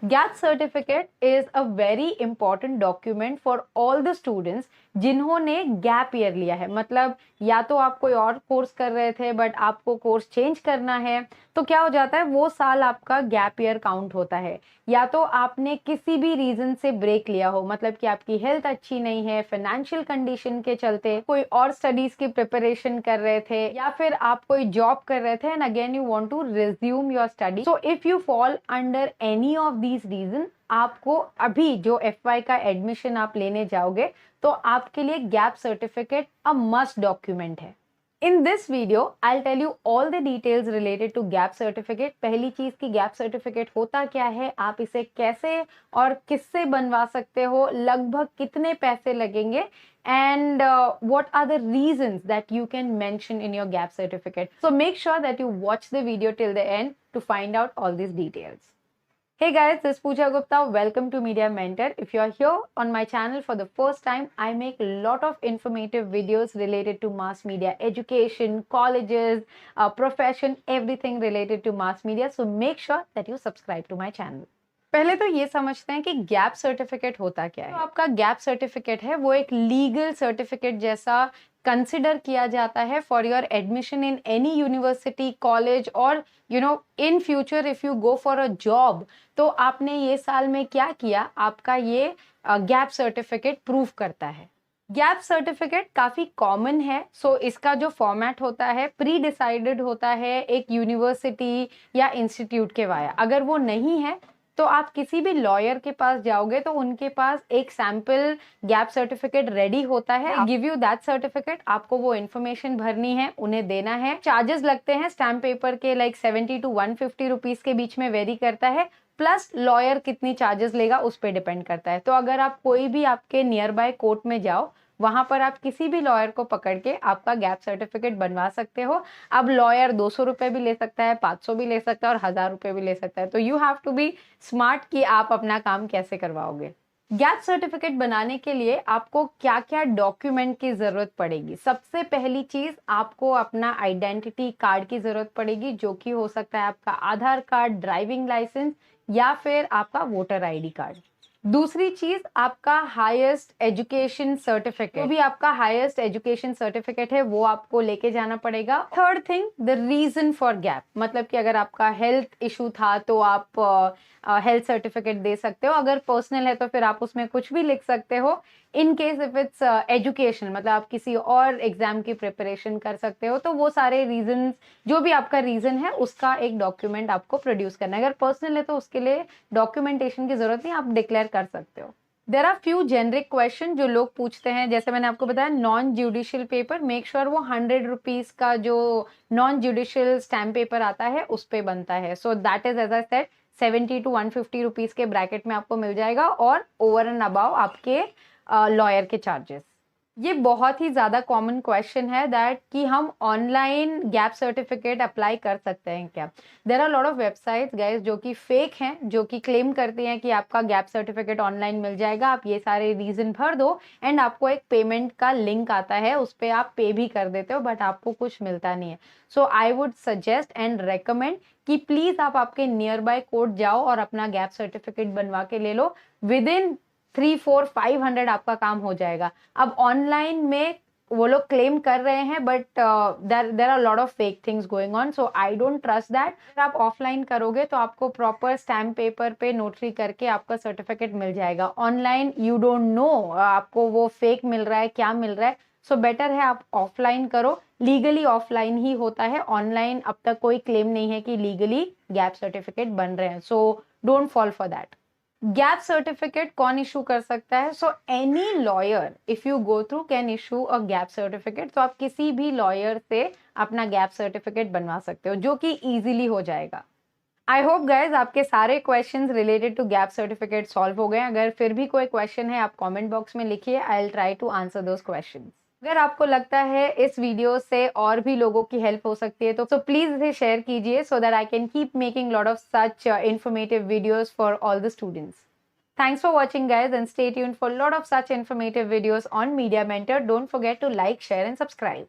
Gap certificate is a very important document for all the students जिन्होंने gap year लिया है। मतलब या तो आप कोई और कोर्स कर रहे थे बट आपको कोर्स चेंज करना है, तो क्या हो जाता है वो साल आपका गैप ईयर काउंट होता है। या तो आपने किसी भी रीजन से ब्रेक लिया हो, मतलब कि आपकी हेल्थ अच्छी नहीं है, फाइनेंशियल कंडीशन के चलते कोई और स्टडीज की प्रिपरेशन कर रहे थे, या फिर आप कोई जॉब कर रहे थे and again you want to resume your study. So if you fall under any of these reason, आपको अभी जो FY का एडमिशन आप लेने जाओगे तो आपके लिए gap certificate a must document है। In this video, I'll tell you all the details related to gap certificate। पहली चीज की गैप सर्टिफिकेट होता क्या है, आप इसे कैसे और किससे बनवा सकते हो, लगभग कितने पैसे लगेंगे, and what are the reasons that you can mention in your gap certificate। So make sure that you watch the video till the end to find out all these details। Hey guys, this is Pooja Gupta. Welcome to Media Mentor. If you are here on my channel for the first time, I make a lot of informative videos related to mass media education, colleges, profession, everything related to mass media. So make sure that you subscribe to my channel। पहले तो ये समझते हैं कि gap certificate होता क्या है। तो आपका गैप सर्टिफिकेट है वो एक लीगल सर्टिफिकेट जैसा कंसिडर किया जाता है for your admission in any university, college, और in future if you go for a job, तो आपने ये साल में क्या किया, आपका ये गैप सर्टिफिकेट प्रूव करता है। गैप सर्टिफिकेट काफी कॉमन है। सो इसका जो फॉर्मेट होता है प्री डिसाइडेड होता है एक यूनिवर्सिटी या इंस्टीट्यूट के वाया। अगर वो नहीं है तो आप किसी भी लॉयर के पास जाओगे तो उनके पास एक सैंपल गैप सर्टिफिकेट रेडी होता है। गिव यू दैट सर्टिफिकेट, आपको वो इन्फॉर्मेशन भरनी है, उन्हें देना है। चार्जेस लगते हैं स्टैम्प पेपर के लाइक 70 to 150 रुपीज के बीच में वेरी करता है, प्लस लॉयर कितनी चार्जेस लेगा उस पर डिपेंड करता है। तो अगर आप कोई भी आपके नियर बाय कोर्ट में जाओ, वहां पर आप किसी भी लॉयर को पकड़ के आपका गैप सर्टिफिकेट बनवा सकते हो। अब लॉयर 200 रुपए भी ले सकता है, 500 भी ले सकता है और 1000 रुपए भी ले सकता है। तो you have to be smart कि आप अपना काम कैसे करवाओगे। गैप सर्टिफिकेट बनाने के लिए आपको क्या क्या डॉक्यूमेंट की जरूरत पड़ेगी। सबसे पहली चीज, आपको अपना आइडेंटिटी कार्ड की जरूरत पड़ेगी, जो कि हो सकता है आपका आधार कार्ड, ड्राइविंग लाइसेंस या फिर आपका वोटर ID कार्ड। दूसरी चीज, आपका हाईएस्ट एजुकेशन सर्टिफिकेट, जो भी आपका हाईएस्ट एजुकेशन सर्टिफिकेट है वो आपको लेके जाना पड़ेगा। Third thing, the reason for gap, मतलब कि अगर आपका हेल्थ इशू था तो आप हेल्थ सर्टिफिकेट दे सकते हो। अगर पर्सनल है तो फिर आप उसमें कुछ भी लिख सकते हो। In case if it's education, मतलब आप किसी और एग्जाम की प्रिपरेशन कर सकते हो, तो वो सारे रीजन, जो भी आपका रीजन है उसका एक डॉक्यूमेंट आपको प्रोड्यूस करना है। अगर पर्सनल है तो उसके लिए डॉक्यूमेंटेशन की जरूरत नहीं, आप डिक्लेयर कर सकते हो। There are few generic question जो लोग पूछते हैं, जैसे मैंने आपको बताया non judicial paper, make sure वो 100 रुपीज का जो नॉन जुडिशियल स्टैम्प पेपर आता है उस पे बनता है। So that is as I said 70 to 150 rupees के ब्रैकेट में आपको मिल जाएगा, और ओवर एंड अबाउ आपके लॉयर के चार्जेस। ये बहुत ही ज्यादा कॉमन क्वेश्चन है दैट कि हम ऑनलाइन गैप सर्टिफिकेट अप्लाई कर सकते हैं क्या। There are lot of websites guys जो कि फेक हैं, जो कि क्लेम करती हैं कि आपका गैप सर्टिफिकेट ऑनलाइन मिल जाएगा, आप ये सारे रीजन भर दो एंड आपको एक पेमेंट का लिंक आता है, उस पर आप पे भी कर देते हो बट आपको कुछ मिलता नहीं है। So I would suggest and recommend कि प्लीज आप आपके नियर बाय कोर्ट जाओ और अपना गैप सर्टिफिकेट बनवा के ले लो। विद इन 300-400-500 आपका काम हो जाएगा। अब ऑनलाइन में वो लोग क्लेम कर रहे हैं but there are lot of fake things going on, so I don't trust that. अगर आप ऑफलाइन करोगे तो आपको प्रॉपर स्टैम्प पेपर पे नोटरी करके आपका सर्टिफिकेट मिल जाएगा। ऑनलाइन यू डोंट नो आपको वो फेक मिल रहा है क्या मिल रहा है, सो बेटर है आप ऑफलाइन करो। लीगली ऑफलाइन ही होता है, ऑनलाइन अब तक कोई क्लेम नहीं है कि लीगली गैप सर्टिफिकेट बन रहे हैं, so don't fall for that. Gap certificate कौन इशू कर सकता है? So any lawyer if you go through can issue a gap certificate. तो आप किसी भी लॉयर से अपना गैप सर्टिफिकेट बनवा सकते हो, जो कि इजीली हो जाएगा। आई होप गाइज आपके सारे questions related to gap certificate solve हो गए। अगर फिर भी कोई क्वेश्चन है आप कमेंट बॉक्स में लिखिए, I will try to answer those questions. अगर आपको लगता है इस वीडियो से और भी लोगों की हेल्प हो सकती है तो प्लीज इसे शेयर कीजिए, so that I can keep making lot of such informative videos for all the students. Thanks for watching guys, and stay tuned for a lot of such informative videos on Media Mentor. Don't forget to like, share and subscribe.